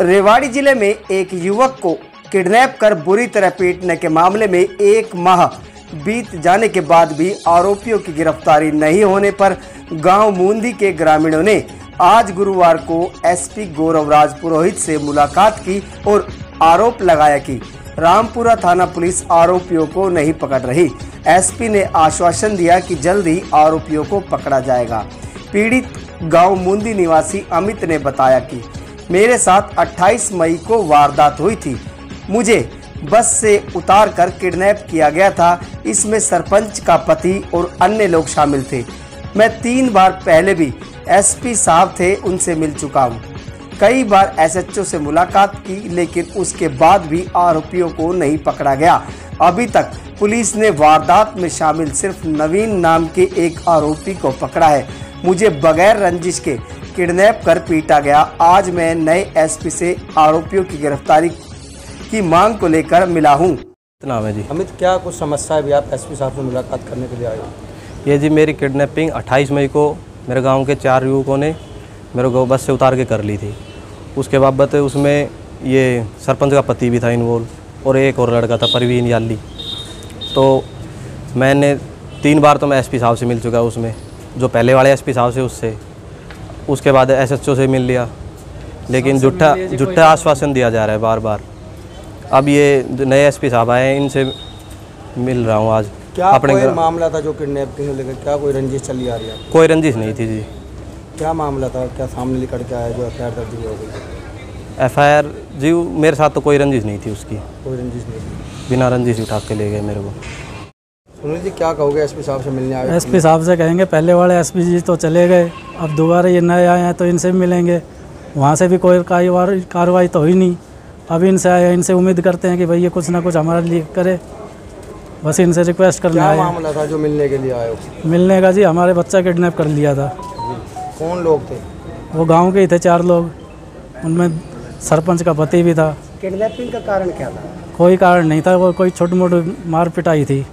रेवाड़ी जिले में एक युवक को किडनैप कर बुरी तरह पीटने के मामले में 1 माह बीत जाने के बाद भी आरोपियों की गिरफ्तारी नहीं होने पर गांव मूंदी के ग्रामीणों ने आज गुरुवार को एसपी गौरवराज पुरोहित से मुलाकात की और आरोप लगाया कि रामपुरा थाना पुलिस आरोपियों को नहीं पकड़ रही। एसपी ने आश्वासन दिया कि जल्द ही आरोपियों को पकड़ा जाएगा। पीड़ित गांव मूंदी निवासी अमित ने बताया कि मेरे साथ 28 मई को वारदात हुई थी। मुझे बस से उतार कर किडनैप किया गया था। इसमें सरपंच का पति और अन्य लोग शामिल थे। मैं 3 बार पहले भी एसपी साहब थे, उनसे मिल चुका हूँ। कई बार एसएचओ से मुलाकात की, लेकिन उसके बाद भी आरोपियों को नहीं पकड़ा गया। अभी तक पुलिस ने वारदात में शामिल सिर्फ नवीन नाम के एक आरोपी को पकड़ा है। मुझे बगैर रंजिश के किडनैप कर पीटा गया। आज मैं नए एसपी से आरोपियों की गिरफ्तारी की मांग को लेकर मिला हूं। नाम है जी अमित, क्या कुछ समस्या है भी आप एसपी साहब से मुलाकात करने के लिए आए हो? ये जी मेरी किडनैपिंग 28 मई को मेरे गांव के 4 युवकों ने मेरे को बस से उतार के कर ली थी। उसके बाबत उसमें ये सरपंच का पति भी था इन्वॉल्व और एक और लड़का था परवीन याली। तो मैंने 3 बार तो मैं एसपी साहब से मिल चुका उसमें, जो पहले वाले एसपी साहब से उससे, उसके बाद एसएचओ से मिल लिया, लेकिन झूठा आश्वासन दिया जा रहा है बार बार। अब ये नए एसपी साहब आए हैं, इनसे मिल रहा हूँ आज। क्या अपने कोई मामला था जो किडनैपिंग को लेकर? क्या कोई रंजिश चली आ रही है? कोई रंजिश नहीं थी जी। क्या मामला था? क्या सामने निकल के आया जो एफआईआर दर्ज हो गई? एफआईआर जी मेरे साथ तो कोई रंजिश नहीं थी उसकी। कोई रंजिश नहीं थी? बिना रंजिश उठा के ले गए मेरे को। सुनील जी, क्या कहोगे? एसपी साहब से मिलने आए? एसपी साहब से कहेंगे पहले वाले एसपी जी तो चले गए, अब दोबारा ये नए आए हैं तो इनसे भी मिलेंगे। वहाँ से भी कोई कार्रवाई तो हुई नहीं। अब इनसे आए, इनसे उम्मीद करते हैं कि भाई ये कुछ ना कुछ हमारे लिए करे। बस इनसे रिक्वेस्ट करना है। क्या मामला था जो मिलने के लिए आए हो? मिलने का जी, हमारे बच्चा किडनैप कर लिया था। कौन लोग थे? वो गांव के ही थे 4 लोग, उनमें सरपंच का पति भी था। किडनैपिंग का कारण क्या था? कोई कारण नहीं था, वो कोई छोटी मोटी मार पिटाई थी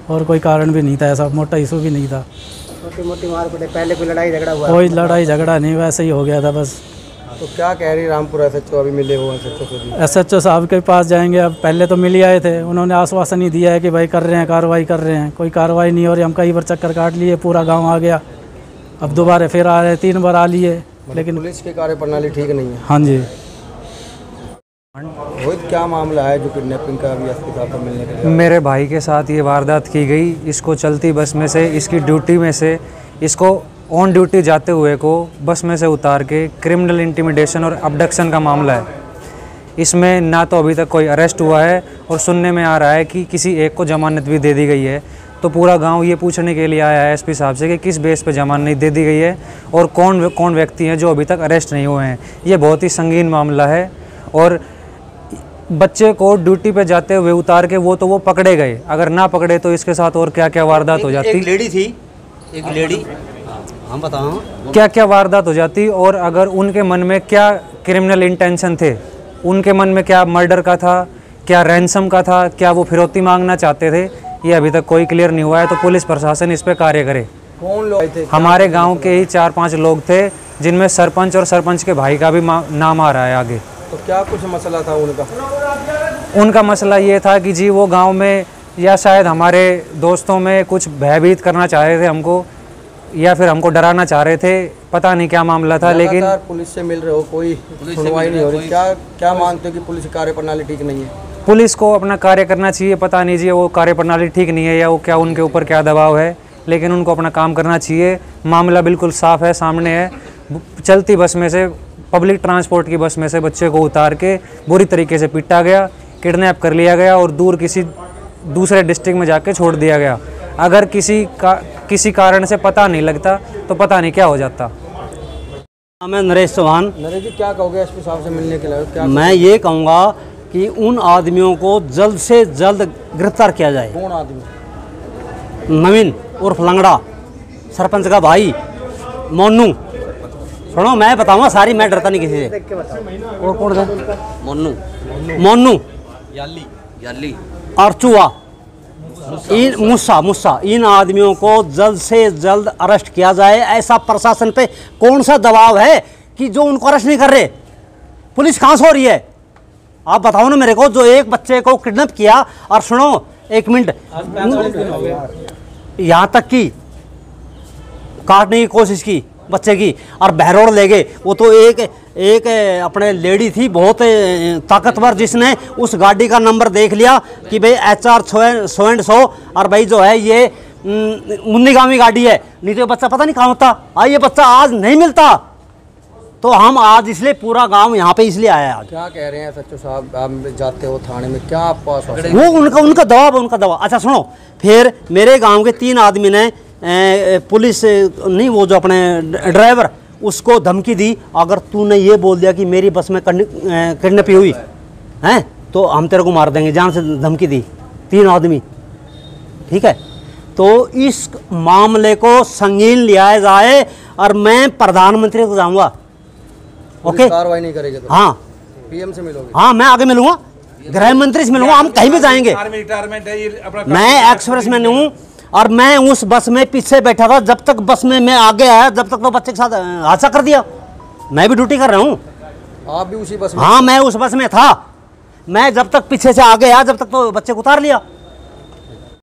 और कोई कारण भी नहीं था, ऐसा मोटा इशू भी नहीं था। छोटी मोटी मार पिटाई, पहले कोई लड़ाई झगड़ा हुआ? कोई लड़ाई झगड़ा नहीं, वैसे ही हो गया था बस। तो क्या कह रही रामपुरा एसएचओ? अभी मिले हो एसएचओ से? एसएचओ साहब के पास जाएंगे। अब पहले तो मिल ही आए थे, उन्होंने आश्वासन ही दिया है कि भाई कर रहे हैं, कार्रवाई कर रहे हैं। कोई कार्रवाई नहीं हो रही। हम कई बार चक्कर काट लिए, पूरा गांव आ गया। अब दोबारा फिर आ रहे, 3 बार आ लिए, लेकिन पुलिस की कार्यप्रणाली ठीक नहीं है। हाँ जी। रोहित, क्या मामला है जो किडनैपिंग का अभी एसपी साहब से मिलने के लिए? मेरे भाई के साथ ये वारदात की गई। इसको चलती बस में से, इसकी ड्यूटी में से, इसको ऑन ड्यूटी जाते हुए को बस में से उतार के क्रिमिनल इंटिमिडेशन और अबडक्शन का मामला है। इसमें ना तो अभी तक कोई अरेस्ट हुआ है और सुनने में आ रहा है कि किसी एक को जमानत भी दे दी गई है। तो पूरा गांव ये पूछने के लिए आया है एसपी साहब से कि किस बेस पे जमानत दे दी गई है और कौन व्यक्ति हैं जो अभी तक अरेस्ट नहीं हुए हैं। ये बहुत ही संगीन मामला है और बच्चे को ड्यूटी पे जाते हुए उतार के वो पकड़े गए। अगर ना पकड़े तो इसके साथ और क्या क्या वारदात हो जाती। एक लेडी थी, एक लेडी, हम बताओ क्या क्या वारदात हो जाती और अगर उनके मन में क्या क्रिमिनल इंटेंशन थे, उनके मन में क्या मर्डर का था, क्या रैंसम का था, क्या वो फिरौती मांगना चाहते थे, ये अभी तक कोई क्लियर नहीं हुआ है। तो पुलिस प्रशासन इस पे कार्य करे। कौन लोग थे? हमारे गांव के ही 4-5 लोग थे, जिनमें सरपंच और सरपंच के भाई का भी नाम आ रहा है आगे। तो क्या कुछ मसला था उनका? उनका मसला ये था कि जी वो गांव में या शायद हमारे दोस्तों में कुछ भयभीत करना चाह रहे थे हमको, या फिर हमको डराना चाह रहे थे। पता नहीं क्या मामला था, लेकिन पुलिस से मिल रहे हो, कोई सुनवाई नहीं हो रही। क्या मानते हो कि पुलिस की कार्यप्रणाली ठीक नहीं है? पुलिस को अपना कार्य करना चाहिए। पता नहीं जी वो कार्यप्रणाली ठीक नहीं है या वो क्या, उनके ऊपर क्या दबाव है, लेकिन उनको अपना काम करना चाहिए। मामला बिल्कुल साफ है, सामने है। चलती बस में से, पब्लिक ट्रांसपोर्ट की बस में से बच्चे को उतार के बुरी तरीके से पीटा गया, किडनैप कर लिया गया और दूर किसी दूसरे डिस्ट्रिक्ट में जाके छोड़ दिया गया। अगर किसी कारण से पता नहीं लगता तो पता नहीं क्या हो जाता। मैं नरेश चौहान। नरेश जी, क्या कहोगे एसपी साहब से मिलने के लिए? क्या मैं ये कहूँगा कि उन आदमियों को जल्द से जल्द गिरफ्तार किया जाए। कौन आदमी? नवीन उर्फ लंगड़ा, सरपंच का भाई मोनू। सुनो, मैं बताऊंगा सारी, मैं डरता नहीं किसी से। और कौन था? मोनू याली और चूहा, मुस्सा, इन आदमियों को जल्द से जल्द अरेस्ट किया जाए। ऐसा प्रशासन पे कौन सा दबाव है कि जो उनको अरेस्ट नहीं कर रहे? पुलिस कहाँ से हो रही है? आप बताओ ना मेरे को, जो एक बच्चे को किडनैप किया, और सुनो एक मिनट, यहाँ तक कि काटने की कोशिश की बच्चे की और बहरोड़ ले गए। वो तो एक अपने लेडी थी बहुत ताकतवर, जिसने उस गाड़ी का नंबर देख लिया कि भाई HR 100 और भाई जो है ये मुन्नीगामी गाड़ी है, नहीं तो ये बच्चा पता नहीं कहाँ होता। ये बच्चा आज नहीं मिलता। तो हम आज इसलिए पूरा गांव यहाँ पे इसलिए आया है। क्या कह रहे हैं SHO साहब, आप जाते हो थाने में, क्या आप पास वो उनका दबाव। अच्छा सुनो, फिर मेरे गांव के 3 आदमी ने पुलिस नहीं, वो जो अपने ड्राइवर, उसको धमकी दी, अगर तूने ये बोल दिया कि मेरी बस में किडनैप हुई है तो हम तेरे को मार देंगे, जान से धमकी दी 3 आदमी। ठीक है, तो इस मामले को संगीन लिया जाए और मैं प्रधानमंत्री को जाऊंगा। ओके, कार्रवाई नहीं करेंगे तो? हाँ, PM से मिलोगे? हाँ, मैं आगे मिलूंगा, गृह मंत्री से मिलूंगा, हम कहीं भी जाएंगे। मैं एक्सप्रेस में हूँ और मैं उस बस में पीछे बैठा था, जब तक बस में मैं आगे आया, जब तक तो बच्चे के साथ हादसा कर दिया। मैं भी ड्यूटी कर रहा हूँ। आप भी उसी बस में? हाँ, मैं उस बस में था। मैं जब तक पीछे से आगे आया, जब तक तो बच्चे को उतार लिया।